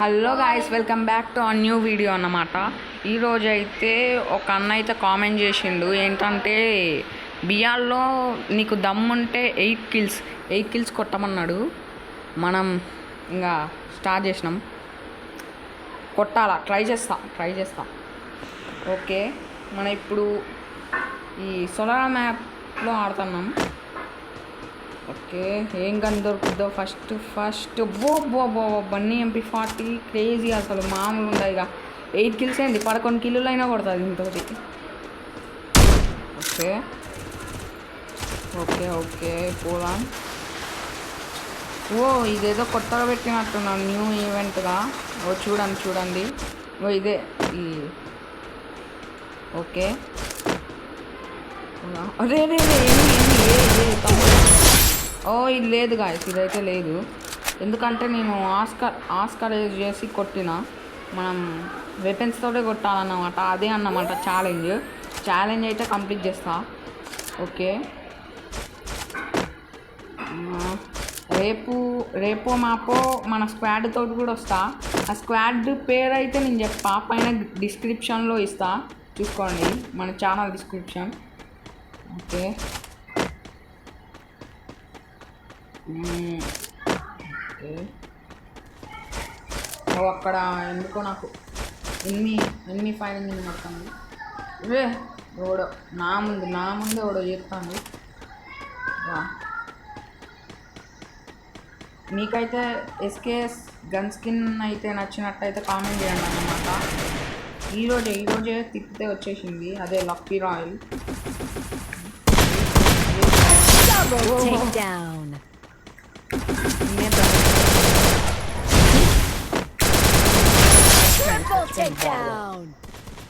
Hello guys, welcome back to a new video అన్నమాట. ఈరోజు అయితే ఒక అన్న అయితే కామెంట్ చేసిండు, ఏంటంటే బిఆర్లో నీకు దమ్ముంటే 8 కిల్స్ కొట్టమన్నాడు. మనం ఇంకా స్టార్ట్ చేసినాం, కొట్టాలా, ట్రై చేస్తాం. ఓకే, మనం ఇప్పుడు ఈ సోలార్ మ్యాప్లో ఆడుతున్నాం. ఓకే, ఏం గన్ దొరుకుతుందో ఫస్ట్ బన్నీ MP40 క్రేజీ, అసలు మామూలు ఉండదు. ఇక 8 కిల్స్ ఏంది, 11 కిల్లులు అయినా కొడుతుంది ఇంతటి. ఓకే పోదాం. ఇదేదో కొత్తగా పెట్టినట్టున్నాను, న్యూ ఈవెంట్గా. చూడండి ఇదే ఈ. ఓకే, అదే ఇది లేదు గాయస్, ఇదైతే లేదు. ఎందుకంటే నేను ఆస్కర్ చేసి కొట్టిన, మనం వెపన్స్ తోటే కొట్టాలన్నమాట. అదే అన్నమాట ఛాలెంజ్ అయితే కంప్లీట్ చేస్తా. ఓకే, రేపో మాపో మన స్క్వాడ్ తోటి కూడా వస్తా. ఆ స్క్వాడ్ పేరు అయితే నేను చెప్పా, పైన డిస్క్రిప్షన్లో ఇస్తా, చూసుకోండి మన ఛానల్ డిస్క్రిప్షన్. ఓకే, అక్కడ ఎందుకో నాకు ఎన్ని ఫైరింగ్ మొత్తం ఎవడో నా ముందు ఎవడో చేస్తాను. మీకైతే SKS గన్ స్కిన్ అయితే నచ్చినట్టయితే కామెంట్ చేయండి అన్నమాట. ఈరోజే తిప్పితే వచ్చేసింది, అదే లక్కీ రాయల్.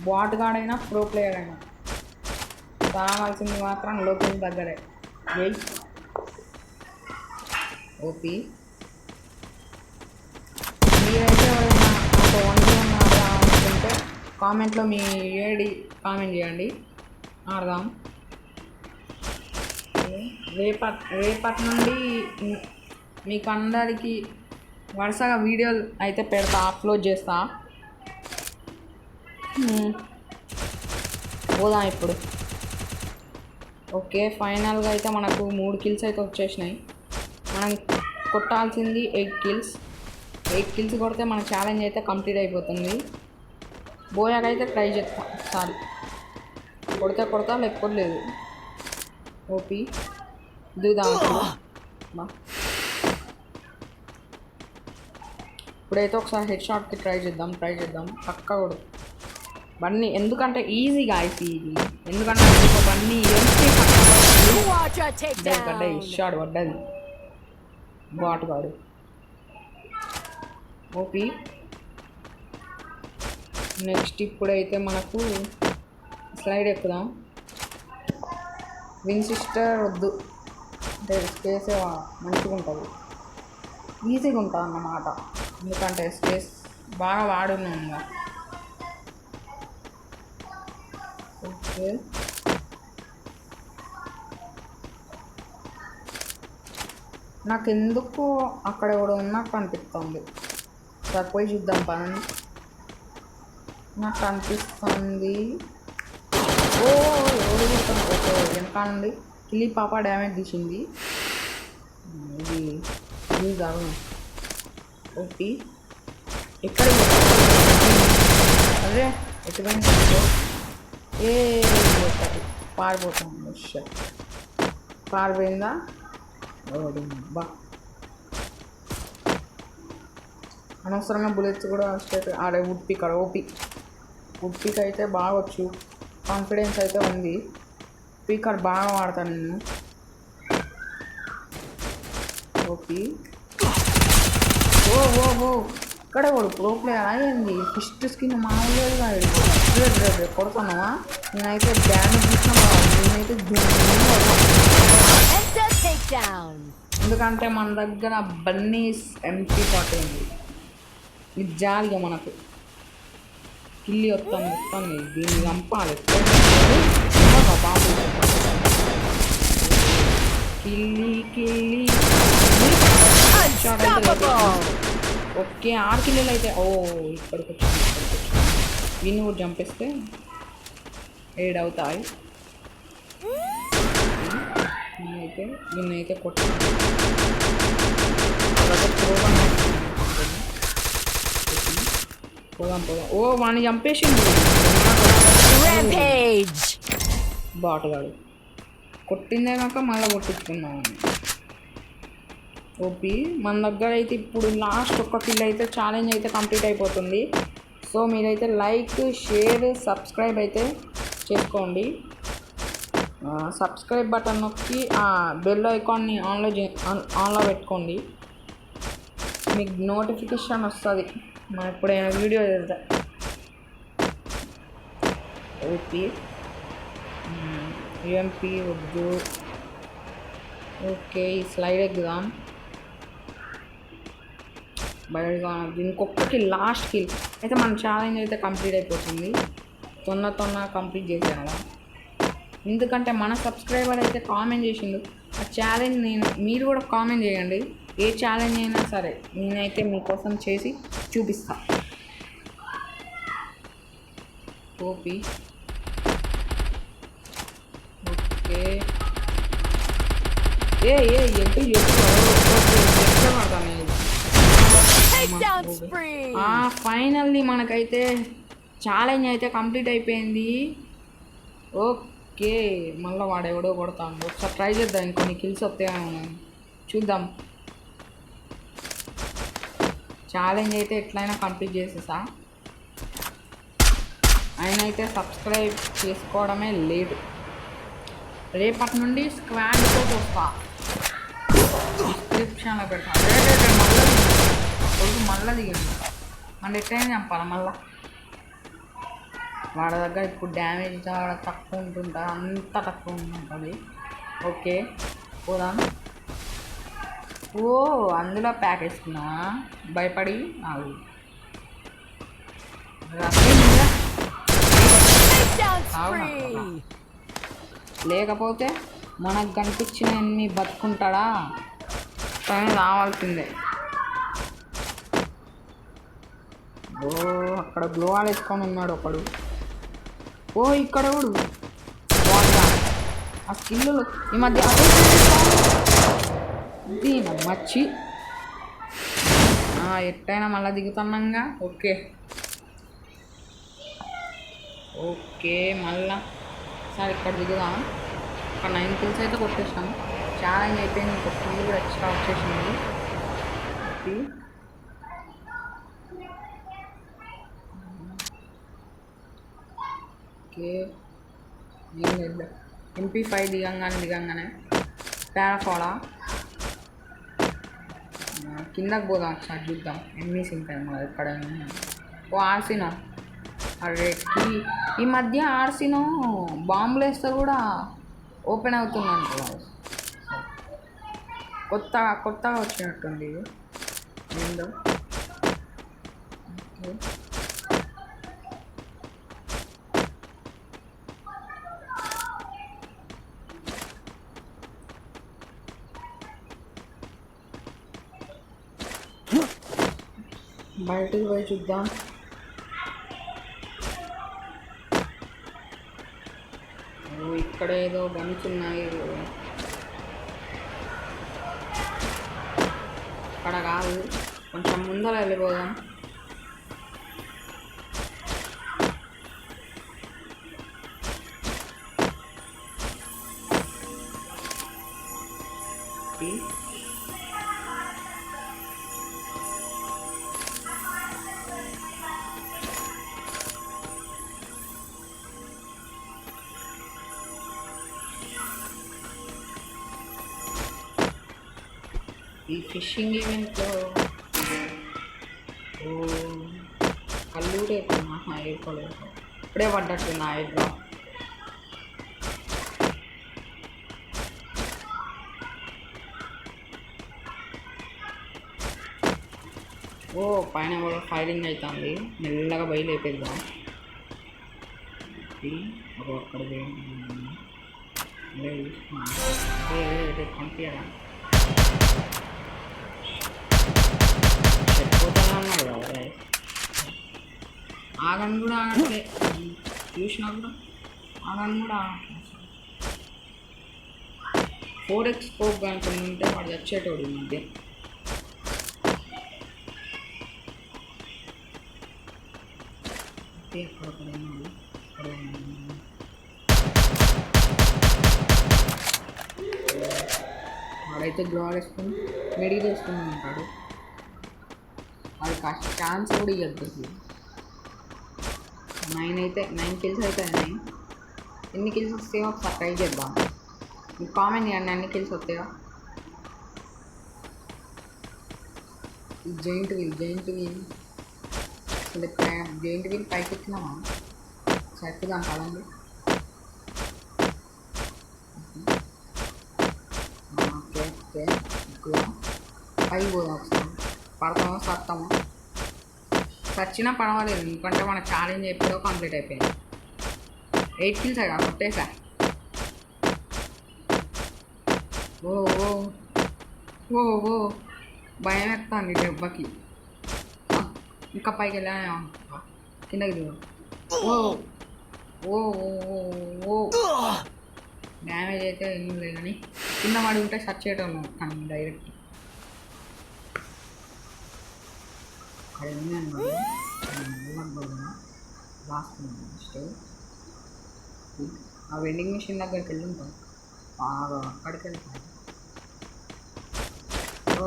బాట్ గాడైనా ప్రో ప్లేయర్ అయినా కావాల్సింది మాత్రం లోకల్ దగ్గరే. ఓపీ, మీరైతే ఎవరైనా ఒక 1v1 ఆడదాం అనుకుంటే కామెంట్లో మీ ఏడి కామెంట్ చేయండి, ఆడదాం. రేపటి నుండి మీకు అందరికీ వరుసగా వీడియోలు అయితే పెడతా, అప్లోడ్ చేస్తా. పోదాం ఇప్పుడు. ఓకే, ఫైనల్గా అయితే మనకు 3 కిల్స్ అయితే వచ్చేసినాయి. మనం కొట్టాల్సింది 8 కిల్స్ కొడితే మన ఛాలెంజ్ అయితే కంప్లీట్ అయిపోతుంది. బోయాకైతే ట్రై చేస్తా, సారీ కొడతా లేకపోతే లేదు. ఓపీ దిగుదాం. ఇప్పుడైతే ఒకసారి హెడ్ షాట్కి ట్రై చేద్దాం. పక్కా కొడు బన్నీ, ఎందుకంటే ఈజీగా ఇది. ఎందుకంటే బన్నీ షాట్ పడ్డది బాట్ కాడు. ఓపీ, నెక్స్ట్ ఇప్పుడైతే మనకు స్లైడ్ ఎక్కుదాం. విన్సిస్టర్ వద్దు, అంటే స్పేస్ మంచిగా ఉంటుంది, ఈజీగా ఉంటుంది అన్నమాట. ఎందుకంటే స్పేస్ బాగా వాడున్నాం ఇంకా. ఓకే, నాకు ఎందుకు అక్కడ కూడా ఉన్నట్టు అనిపిస్తుంది. సరిపోయి చూద్దాం పని, నాకు అనిపిస్తుంది. ఎవరు చూస్తాను. ఓకే, వెనకాల నుండి కిలి పాప డ్యామేజ్ తీసింది. ఇది కాదు. ఓకే, ఎక్కడ అదే ఎటువంటి పారిపోతాను. పారిపోయిందా బా, అనవసరంగా బుల్లెట్స్ కూడా స్టేట్ ఆడే. వుడ్ పిక్ అయితే బాగా వచ్చు, కాన్ఫిడెన్స్ అయితే ఉంది. స్పీకర్ బాగా వాడతాను నేను. ఓకే, ఇక్కడ కూడా ప్రో ప్లేయర్ అయ్యింది. ఫస్ట్ స్కిన్ మామూలుగా కొడుతున్నావా? నేనైతే డ్యామేజ్ తీసినా, నేనైతే ఎందుకంటే మన దగ్గర బన్నీ MP40 ఉంది. ఇది జాలిగా మనకు కిల్లి వస్తాను, దీన్ని చంపాలి. బాబు కిల్లి ఓకే 6 కిలోలు అయితే ఇక్కడికి వచ్చింది వీడిని కూడా చంపేస్తే 7 అవుతాయి. దీన్నైతే కొట్టి పోదాం. వాడిని చంపేసింది బాటగాడు. కొట్టిందే కాక మళ్ళీ కొట్టించుకున్నాం. ఓపి మన దగ్గర అయితే ఇప్పుడు లాస్ట్ ఒక్క కిల్ అయితే ఛాలెంజ్ అయితే కంప్లీట్ అయిపోతుంది. సో మీరైతే లైక్, షేర్, సబ్స్క్రైబ్ అయితే చేసుకోండి. సబ్స్క్రైబ్ బటన్ నొక్కి బెల్ ఐకాన్ని ఆన్లో పెట్టుకోండి. మీకు నోటిఫికేషన్ వస్తుంది మనం ఎప్పుడైనా వీడియో చేద్దాం. ఓపి యూఎంపీ వద్దు. ఓకే ఈ స్లైడ్ ఎక్కుదాం. బయటగా ఇంకొకటి లాస్ట్ కిల్ అయితే మన ఛాలెంజ్ అయితే కంప్లీట్ అయిపోతుంది. తొందర కంప్లీట్ చేసేయాలా, ఎందుకంటే మన సబ్స్క్రైబర్ అయితే కామెంట్ చేసిండు ఆ ఛాలెంజ్. మీరు కూడా కామెంట్ చేయండి, ఏ ఛాలెంజ్ అయినా సరే నేనైతే మీకోసం చేసి చూపిస్తా. ఓపి ఓకే ఫైనల్లీ మనకైతే ఛాలెంజ్ అయితే కంప్లీట్ అయిపోయింది. ఓకే మళ్ళీ వాడు ఎవడో కొడతాను. ఒకసారి ట్రై చేద్దాం, ఇంకొన్ని కిల్స్ వస్తాయేమో చూద్దాం. ఛాలెంజ్ అయితే ఎట్లయినా కంప్లీట్ చేసేసా. ఆయన అయితే సబ్స్క్రైబ్ చేసుకోవడమే లేదు. రేపటి నుండి స్క్వాడ్తో వస్తా, డిస్క్రిప్షన్లో పెడతా. మళ్ళీ దిగండి మన ఎట్లయినా చంపాలి. మళ్ళీ వాడి దగ్గర ఇప్పుడు డ్యామేజ్ చాలా తక్కువ ఉంటుందా, అంత తక్కువ ఉంటుంది. ఓకే పోదాం. అందులో ప్యాక్ వేసుకున్నావా భయపడి? లేకపోతే మనకు కనిపించిన ఎన్ని బతుకుంటాడా, పైన రావాల్సిందే. అక్కడ గ్లోవాల్ వేసుకొని ఉన్నాడు ఒకడు. ఇక్కడ కూడా ఆ స్కిల్లు ఈ మధ్య మచ్చి ఎట్టయినా మళ్ళీ దిగుతున్నాగా. ఓకే మళ్ళా సార్ ఇక్కడ దిగుదాం. ఒక 9 కిల్స్ అయితే కొట్టేసాం. ఛాలెంజ్ అయిపోయింది. ఇంకొక కిల్ కూడా ఎక్స్ట్రా వచ్చేసింది. ఓకే MP5 దిగంగానే పారాఫాడా కిందకు పోదాం. ఒకసారి చూద్దాం ఎన్నిస్ ఉంటాయి మన ఎక్కడ. ఆర్సినో అరే ఈ మధ్య ఆర్సినో బాంబులు వేస్తే కూడా ఓపెన్ అవుతుందంట. కొత్తగా వచ్చినట్టుంది ఏందో. బయటకు పోయి చూద్దాం. ఇక్కడ ఏదో గన్స్ ఉన్నాయి. అక్కడ కాదు, కొంచెం ముందర వెళ్ళిపోదాం. ఈ ఫిషింగ్ ఈవెంట్లో కల్లూరే ఎయిర్పోలేదు, ఇప్పుడే పడ్డట్టు నా ఎయిర్లో. పైన కూడా ఫైరింగ్ అవుతుంది. మెల్లగా బయలుదేరిద్దాం. అక్కడ పంపించడం ఉన్నాడు కదా, ఆగని కూడా ఆగట్లే, చూసినా కూడా ఆగని కూడా ఆగట్లేదు. 4x స్కోప్ కనుక ఉంటే వాడు చచ్చేటోడు ఈ మధ్య. వాడైతే గ్లోర్ వేసుకుని మెడికి చేసుకుని ఉంటాడు. వాడికి ఛాన్స్ కూడా ఇవ్వద్దు. 9 కిల్స్ అయితే 9. ఎన్ని కిల్స్ వస్తాయో ఒకసారి ట్రై చేద్దాం. మీకు కామెంట్ చేయండి అన్ని కిల్స్ వస్తాయో. ఈ జైంట్ వీల్ అసలు జైంట్ వీల్ పైకి ఎక్కినామా చెట్టుదాం కదండి. ఓకే ఎక్కువ పైకి పోదాం ఒకసారి. పడతామో సత్తామో, చచ్చినా పర్వాలేదు ఎందుకంటే మన ఛాలెంజ్ ఎప్పుడో కంప్లీట్ అయిపోయింది. 8 కిల్స్ అయ్యా కొట్టేసా. ఓ ఓ ఓ ఓ భయం ఎత్తాంది దెబ్బకి. ఇంకా పైకి వెళ్ళా కిందకి దిగు. ఓ ఓ ఓ డ్యామేజ్ అయితే ఏం లేదు కానీ కింద పడి ఉంటే సర్చ్ చేయడం కానీ డైరెక్ట్ అక్కడ లాస్ట్ ఆ వెండింగ్ మిషన్ దగ్గరికి వెళ్ళి ఉంటాం. బాగా అక్కడికి వెళ్తాం. ఓ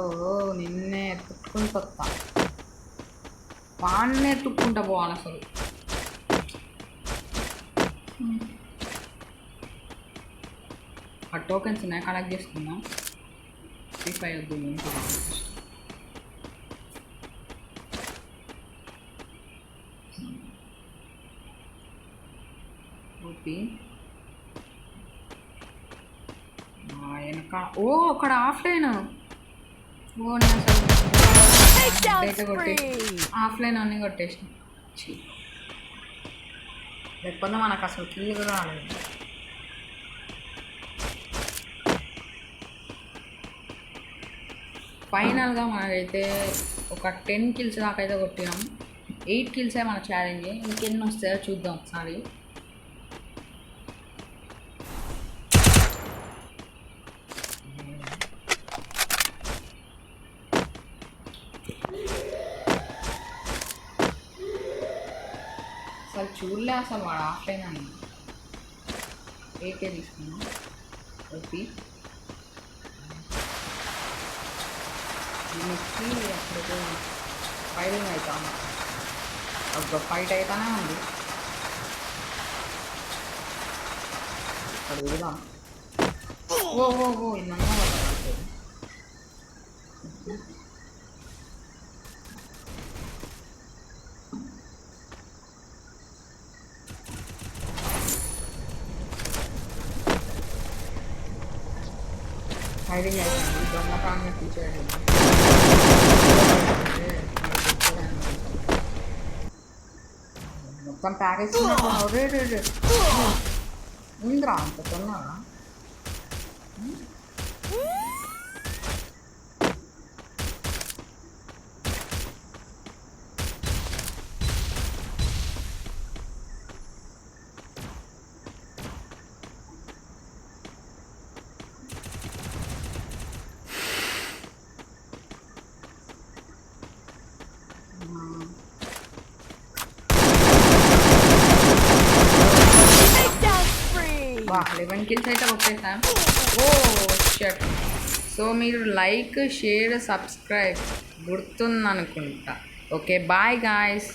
నిన్నే తుట్టుకుని వస్తా, వాన్నే తుక్కుంటా పోవాలి అసలు. ఆ టోకెన్స్ ఉన్నాయి కలెక్ట్ చేసుకున్నాం. ఫ్రీ ఫైర్ వద్దు ఓపి వెనక. ఓ అక్కడ ఆఫ్లైన్. ఓ నేను అసలు కొట్టేసి ఆఫ్లైన్ అన్నీ కొట్టేసి లేకపోతే మనకు అసలు కిల్ కూడా రాలేదు. ఫైనల్గా మనకైతే ఒక 10 కిల్స్ దాకా అయితే కొట్టినాం. 8 కిల్సే మన ఛాలెంజ్. ఇంకెన్ని వస్తాయో చూద్దాం ఒకసారి. అసలు చూడలే అసలు వాడు ఆఫ్లైన్ అని. ఏకే తీసుకున్నాం. ఓపి నెక్కి అప్పుడు ఫైరింగ్ అవుతాము. ఒక ఫైట్ అవుతానే ఉంది. అక్కడ దిగుదాం. ఓ ఓ ఓ ఇదన్నా పడుతుంది. ఫైరింగ్ అవుతుంది. దొంగతనాన్ని తీసేయడం మొత్తం ప్యాకేజ్ ఉందిరా అంత తొందరగా. వా 11 కిల్స్ అయితే కొట్టేసాం. Oh shit. సో మీరు లైక్ షేర్ సబ్స్క్రైబ్ గుర్తుందనుకుంటా. Okay bye guys.